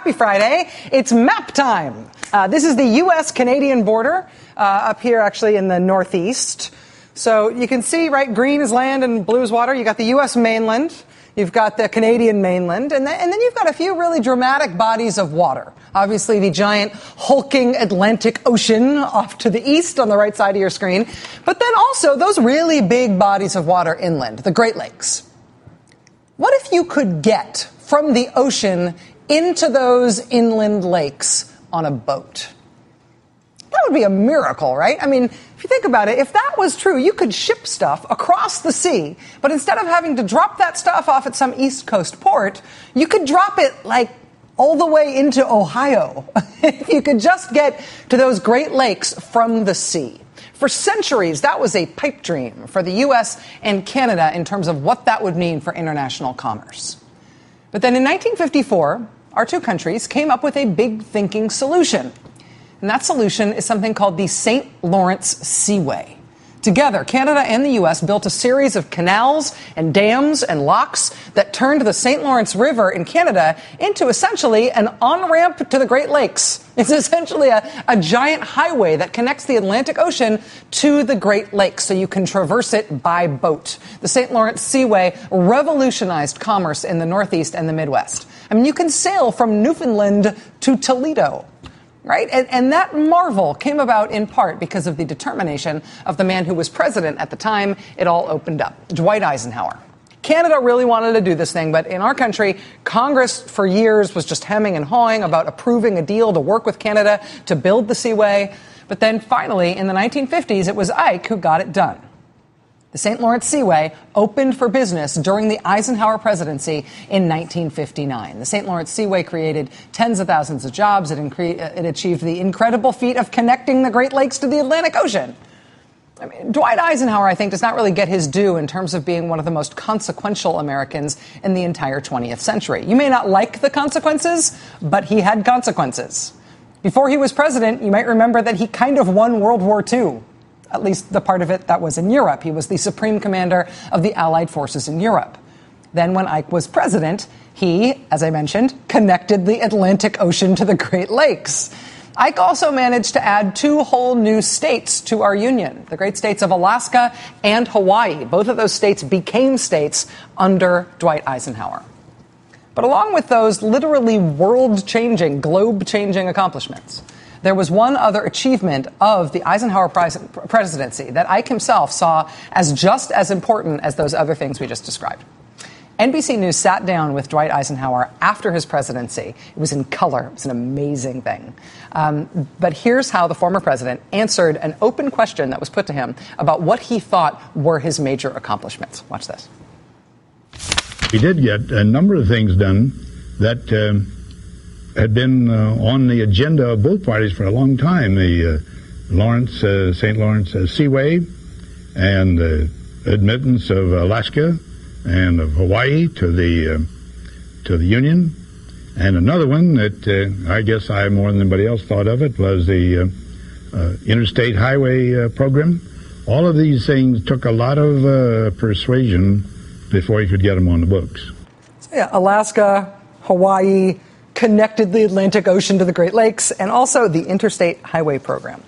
Happy Friday. It's map time. This is the U.S.-Canadian border up here actually in the northeast. So you can see, right, green is land and blue is water. You got the U.S. mainland. You've got the Canadian mainland. And then you've got a few really dramatic bodies of water. Obviously, the giant hulking Atlantic Ocean off to the east on the right side of your screen. But then also those really big bodies of water inland, the Great Lakes. What if you could get from the ocean into those inland lakes on a boat? That would be a miracle, right? I mean, if you think about it, if that was true, you could ship stuff across the sea, but instead of having to drop that stuff off at some East Coast port, you could drop it like all the way into Ohio. If you could just get to those Great Lakes from the sea. For centuries, that was a pipe dream for the U.S. and Canada in terms of what that would mean for international commerce. But then in 1954, our two countries came up with a big thinking solution. And that solution is something called the St. Lawrence Seaway. Together, Canada and the U.S. built a series of canals and dams and locks that turned the St. Lawrence River in Canada into essentially an on-ramp to the Great Lakes. It's essentially a giant highway that connects the Atlantic Ocean to the Great Lakes, so you can traverse it by boat. The St. Lawrence Seaway revolutionized commerce in the Northeast and the Midwest. I mean, you can sail from Newfoundland to Toledo. Right? And that marvel came about in part because of the determination of the man who was president at the time it all opened up, Dwight Eisenhower. Canada really wanted to do this thing, but in our country, Congress for years was just hemming and hawing about approving a deal to work with Canada to build the Seaway. But then finally, in the 1950s, it was Ike who got it done. The St. Lawrence Seaway opened for business during the Eisenhower presidency in 1959. The St. Lawrence Seaway created tens of thousands of jobs. It achieved the incredible feat of connecting the Great Lakes to the Atlantic Ocean. I mean, Dwight Eisenhower, I think, does not really get his due in terms of being one of the most consequential Americans in the entire 20th century. You may not like the consequences, but he had consequences. Before he was president, you might remember that he kind of won World War II. At least the part of it that was in Europe. He was the supreme commander of the Allied forces in Europe. Then when Ike was president, he, as I mentioned, connected the Atlantic Ocean to the Great Lakes. Ike also managed to add two whole new states to our union, the great states of Alaska and Hawaii. Both of those states became states under Dwight Eisenhower. But along with those literally world-changing, globe-changing accomplishments, there was one other achievement of the Eisenhower presidency that Ike himself saw as just as important as those other things we just described. NBC News sat down with Dwight Eisenhower after his presidency. It was in color. It was an amazing thing. But here's how the former president answered an open question that was put to him about what he thought were his major accomplishments. Watch this. We did get a number of things done that had been on the agenda of both parties for a long time. The St. Lawrence Seaway and the admittance of Alaska and of Hawaii to the Union. And another one that I guess I more than anybody else thought of it was the Interstate Highway program. All of these things took a lot of persuasion before you could get them on the books. So yeah, Alaska, Hawaii, connected the Atlantic Ocean to the Great Lakes, and also the Interstate Highway Program.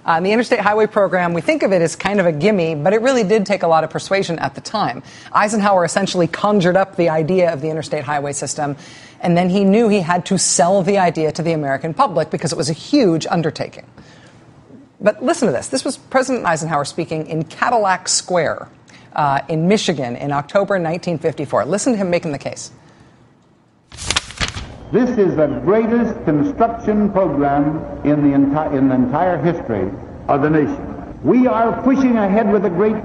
The Interstate Highway Program, we think of it as kind of a gimme, but it really did take a lot of persuasion at the time. Eisenhower essentially conjured up the idea of the interstate highway system, and then he knew he had to sell the idea to the American public because it was a huge undertaking. But listen to this. This was President Eisenhower speaking in Cadillac Square in Michigan in October 1954. Listen to him making the case. This is the greatest construction program in the entire history of the nation. We are pushing ahead with a great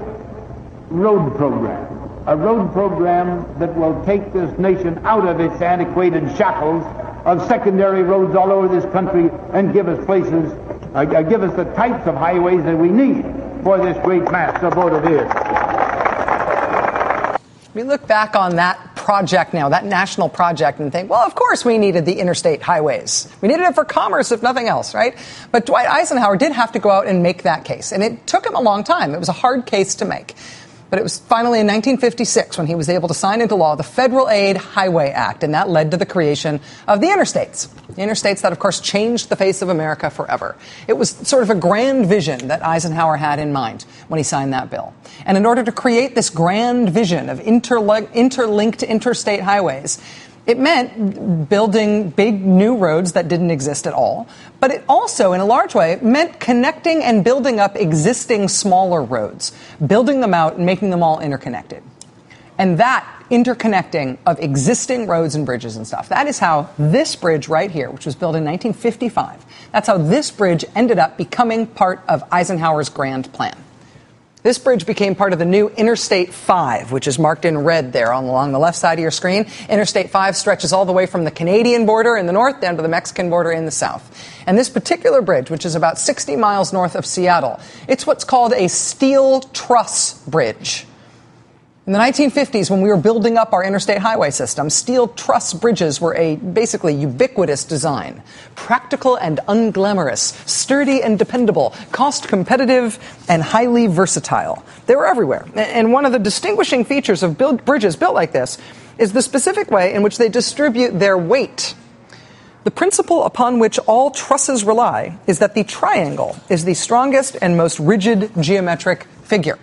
road program, a road program that will take this nation out of its antiquated shackles of secondary roads all over this country and give us places, give us the types of highways that we need for this great mass of what it is. We look back on that project now, that national project, and think, well, of course we needed the interstate highways. We needed it for commerce, if nothing else, right? But Dwight Eisenhower did have to go out and make that case. And it took him a long time. It was a hard case to make. But it was finally in 1956 when he was able to sign into law the Federal Aid Highway Act, and that led to the creation of the interstates. The interstates that, of course, changed the face of America forever. It was sort of a grand vision that Eisenhower had in mind when he signed that bill. And in order to create this grand vision of interlinked interstate highways, it meant building big new roads that didn't exist at all. But it also, in a large way, meant connecting and building up existing smaller roads, building them out and making them all interconnected. And that interconnecting of existing roads and bridges and stuff, that is how this bridge right here, which was built in 1955, that's how this bridge ended up becoming part of Eisenhower's grand plan. This bridge became part of the new Interstate 5, which is marked in red there along the left side of your screen. Interstate 5 stretches all the way from the Canadian border in the north down to the Mexican border in the south. And this particular bridge, which is about 60 miles north of Seattle, it's what's called a steel truss bridge. In the 1950s, when we were building up our interstate highway system, steel truss bridges were a basically ubiquitous design. Practical and unglamorous, sturdy and dependable, cost competitive and highly versatile. They were everywhere. And one of the distinguishing features of bridges built like this is the specific way in which they distribute their weight. The principle upon which all trusses rely is that the triangle is the strongest and most rigid geometric figure.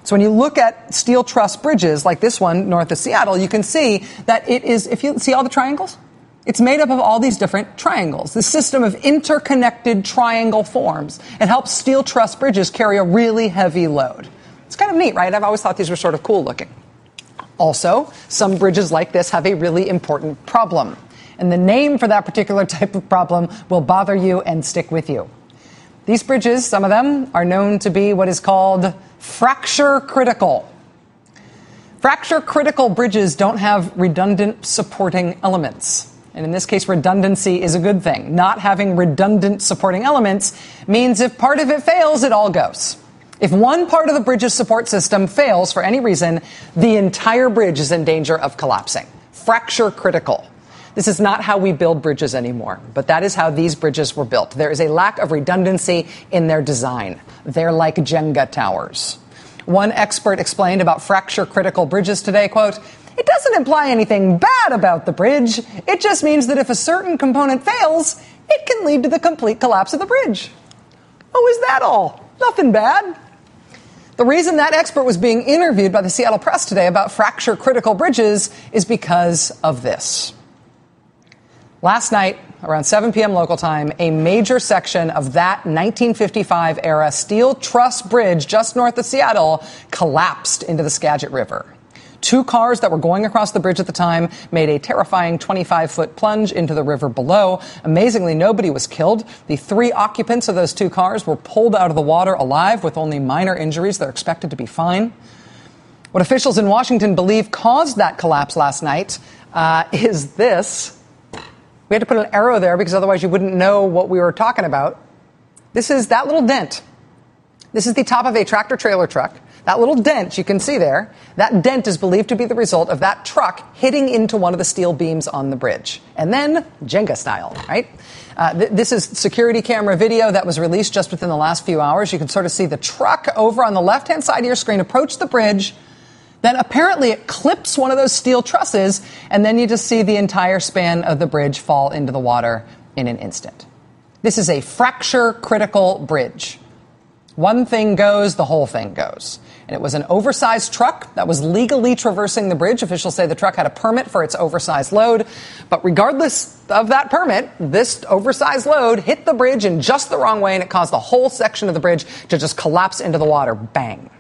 So when you look at steel truss bridges like this one north of Seattle, you can see that it is, if you see all the triangles, it's made up of all these different triangles. This system of interconnected triangle forms. It helps steel truss bridges carry a really heavy load. It's kind of neat, right? I've always thought these were sort of cool looking. Also, some bridges like this have a really important problem. And the name for that particular type of problem will bother you and stick with you. These bridges, some of them, are known to be what is called fracture critical. Fracture critical bridges don't have redundant supporting elements. And in this case, redundancy is a good thing. Not having redundant supporting elements means if part of it fails, it all goes. If one part of the bridge's support system fails for any reason, the entire bridge is in danger of collapsing. Fracture critical. This is not how we build bridges anymore, but that is how these bridges were built. There is a lack of redundancy in their design. They're like Jenga towers. One expert explained about fracture-critical bridges today, quote, "It doesn't imply anything bad about the bridge. It just means that if a certain component fails, it can lead to the complete collapse of the bridge." Oh, is that all? Nothing bad. The reason that expert was being interviewed by the Seattle Press today about fracture-critical bridges is because of this. Last night, around 7 p.m. local time, a major section of that 1955-era steel truss bridge just north of Seattle collapsed into the Skagit River. 2 cars that were going across the bridge at the time made a terrifying 25-foot plunge into the river below. Amazingly, nobody was killed. The 3 occupants of those 2 cars were pulled out of the water alive with only minor injuries. They're expected to be fine. What officials in Washington believe caused that collapse last night is this. We had to put an arrow there because otherwise you wouldn't know what we were talking about. This is that little dent. This is the top of a tractor-trailer truck. That little dent you can see there, that dent is believed to be the result of that truck hitting into one of the steel beams on the bridge. And then, Jenga style, right? This is security camera video that was released just within the last few hours. You can sort of see the truck over on the left-hand side of your screen approach the bridge. Then apparently it clips one of those steel trusses, and then you just see the entire span of the bridge fall into the water in an instant. This is a fracture-critical bridge. One thing goes, the whole thing goes. And it was an oversized truck that was legally traversing the bridge. Officials say the truck had a permit for its oversized load. But regardless of that permit, this oversized load hit the bridge in just the wrong way, and it caused the whole section of the bridge to just collapse into the water. Bang.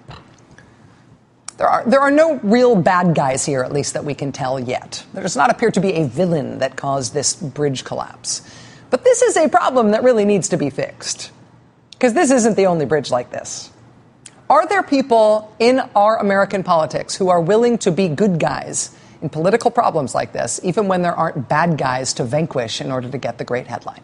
There are no real bad guys here, at least that we can tell yet. There does not appear to be a villain that caused this bridge collapse. But this is a problem that really needs to be fixed. Because this isn't the only bridge like this. Are there people in our American politics who are willing to be good guys in political problems like this, even when there aren't bad guys to vanquish in order to get the great headline?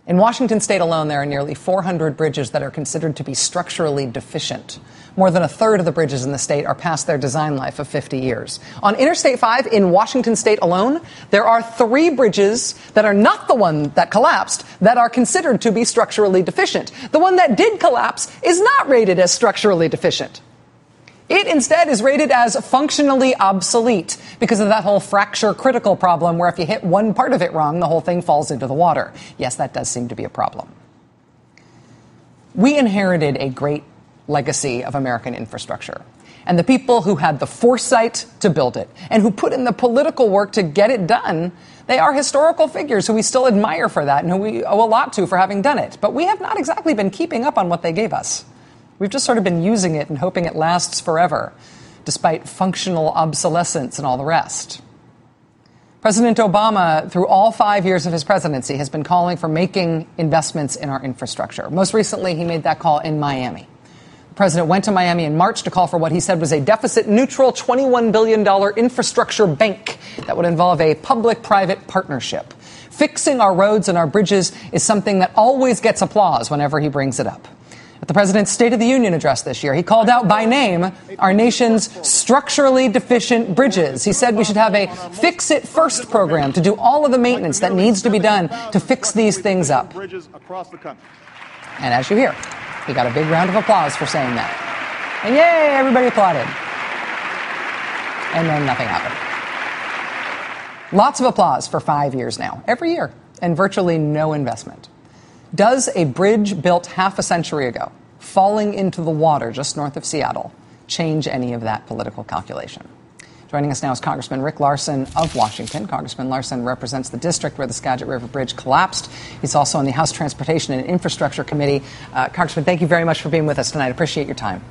In Washington state alone, there are nearly 400 bridges that are considered to be structurally deficient. More than a third of the bridges in the state are past their design life of 50 years. On Interstate 5 in Washington state alone, there are 3 bridges that are not the one that collapsed that are considered to be structurally deficient. The one that did collapse is not rated as structurally deficient. It instead is rated as functionally obsolete because of that whole fracture critical problem where if you hit one part of it wrong, the whole thing falls into the water. Yes, that does seem to be a problem. We inherited a great legacy of American infrastructure. And the people who had the foresight to build it and who put in the political work to get it done, they are historical figures who we still admire for that and who we owe a lot to for having done it. But we have not exactly been keeping up on what they gave us. We've just sort of been using it and hoping it lasts forever, despite functional obsolescence and all the rest. President Obama, through all 5 years of his presidency, has been calling for making investments in our infrastructure. Most recently, he made that call in Miami. The president went to Miami in March to call for what he said was a deficit-neutral $21 billion infrastructure bank that would involve a public-private partnership. Fixing our roads and our bridges is something that always gets applause whenever he brings it up. At the president's State of the Union address this year, he called out by name our nation's structurally deficient bridges. He said we should have a fix-it-first program to do all of the maintenance that needs to be done to fix these things up. And as you hear, he got a big round of applause for saying that. And yay, everybody applauded. And then nothing happened. Lots of applause for 5 years now, every year, and virtually no investment. Does a bridge built half a century ago, falling into the water just north of Seattle, change any of that political calculation? Joining us now is Congressman Rick Larsen of Washington. Congressman Larsen represents the district where the Skagit River Bridge collapsed. He's also on the House Transportation and Infrastructure Committee. Congressman, thank you very much for being with us tonight. I appreciate your time.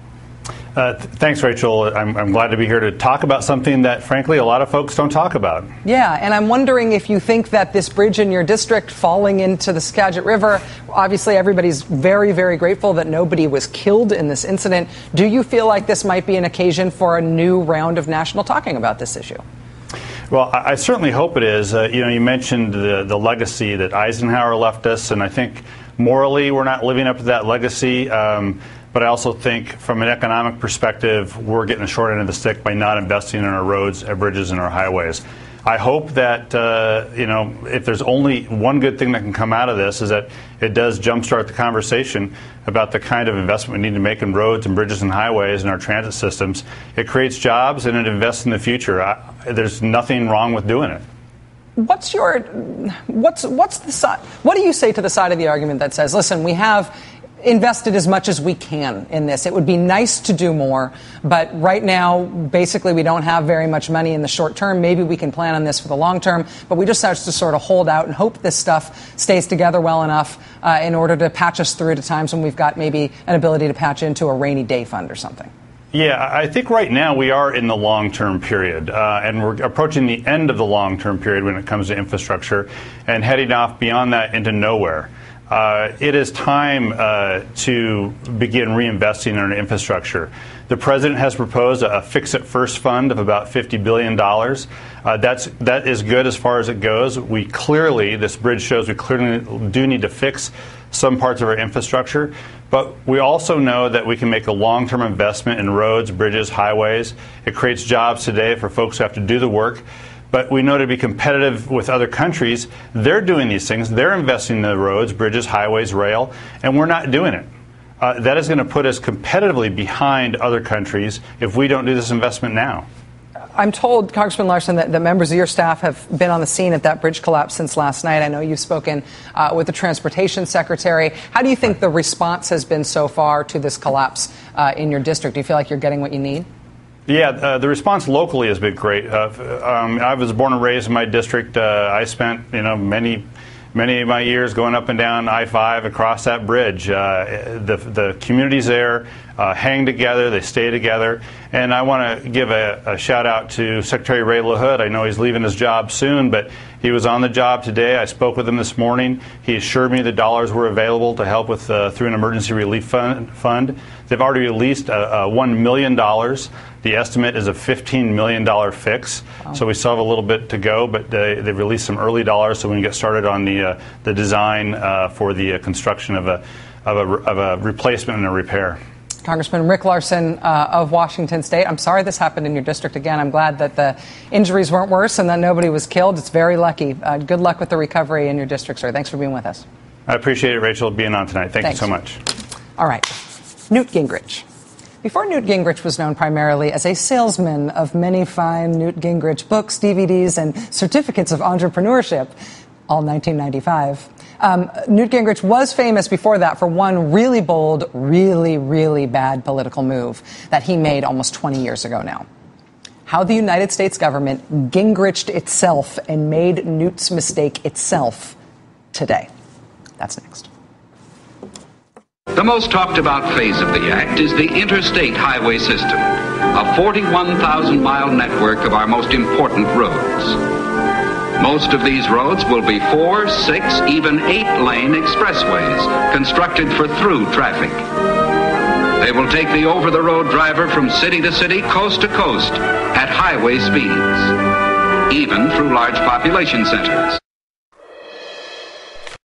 Thanks, Rachel. I'm glad to be here to talk about something that, frankly, a lot of folks don't talk about. Yeah, and I'm wondering if you think that this bridge in your district falling into the Skagit River, obviously everybody's very, very grateful that nobody was killed in this incident. Do you feel like this might be an occasion for a new round of national talking about this issue? Well, I certainly hope it is. You mentioned the legacy that Eisenhower left us, and I think morally we're not living up to that legacy. But I also think from an economic perspective, we're getting the short end of the stick by not investing in our roads, our bridges, and our highways. I hope that, if there's only one good thing that can come out of this is that it does jumpstart the conversation about the kind of investment we need to make in roads and bridges and highways and our transit systems. It creates jobs and it invests in the future. There's nothing wrong with doing it. What do you say to the side of the argument that says, listen, we have invested as much as we can in this. It would be nice to do more, but right now, basically, we don't have very much money in the short term. Maybe we can plan on this for the long term, but we just have to sort of hold out and hope this stuff stays together well enough in order to patch us through to times when we've got maybe an ability to patch into a rainy day fund or something. Yeah, I think right now we are in the long-term period, and we're approaching the end of the long-term period when it comes to infrastructure and heading off beyond that into nowhere. It is time to begin reinvesting in our infrastructure. The president has proposed a fix-it-first fund of about $50 billion. That is good as far as it goes. This bridge shows we clearly do need to fix some parts of our infrastructure, but we also know that we can make a long-term investment in roads, bridges, highways. It creates jobs today for folks who have to do the work. But we know to be competitive with other countries, they're doing these things. They're investing in the roads, bridges, highways, rail, and we're not doing it. That is going to put us competitively behind other countries if we don't do this investment now. I'm told, Congressman Larsen, that the members of your staff have been on the scene at that bridge collapse since last night. I know you've spoken with the Transportation Secretary. How do you think the response has been so far to this collapse in your district? Do you feel like you're getting what you need? Yeah, the response locally has been great. I was born and raised in my district. I spent, many of my years going up and down I-5 across that bridge. The communities there hang together, they stay together, and I want to give a shout out to Secretary Ray LaHood. I know he's leaving his job soon, but he was on the job today. I spoke with him this morning. He assured me the dollars were available to help with through an emergency relief fund. They've already released $1 million. The estimate is a $15 million fix. Wow. So we still have a little bit to go, but they've released some early dollars so we can get started on the design for the construction of a replacement and a repair. Congressman Rick Larsen of Washington State, I'm sorry this happened in your district again. I'm glad that the injuries weren't worse and that nobody was killed. It's very lucky. Good luck with the recovery in your district, sir. Thanks for being with us. I appreciate it, Rachel, being on tonight. Thanks you so much. All right. Newt Gingrich. before Newt Gingrich was known primarily as a salesman of many fine Newt Gingrich books, DVDs, and certificates of entrepreneurship, all 1995. Newt Gingrich was famous before that for one really bold, really, really bad political move that he made almost 20 years ago now. How the United States government Gingriched itself and made Newt's mistake itself today. That's next. The most talked about phase of the act is the interstate highway system, a 41,000-mile network of our most important roads. Most of these roads will be 4, 6, even 8-lane expressways constructed for through traffic. They will take the over-the-road driver from city to city, coast to coast, at highway speeds, even through large population centers.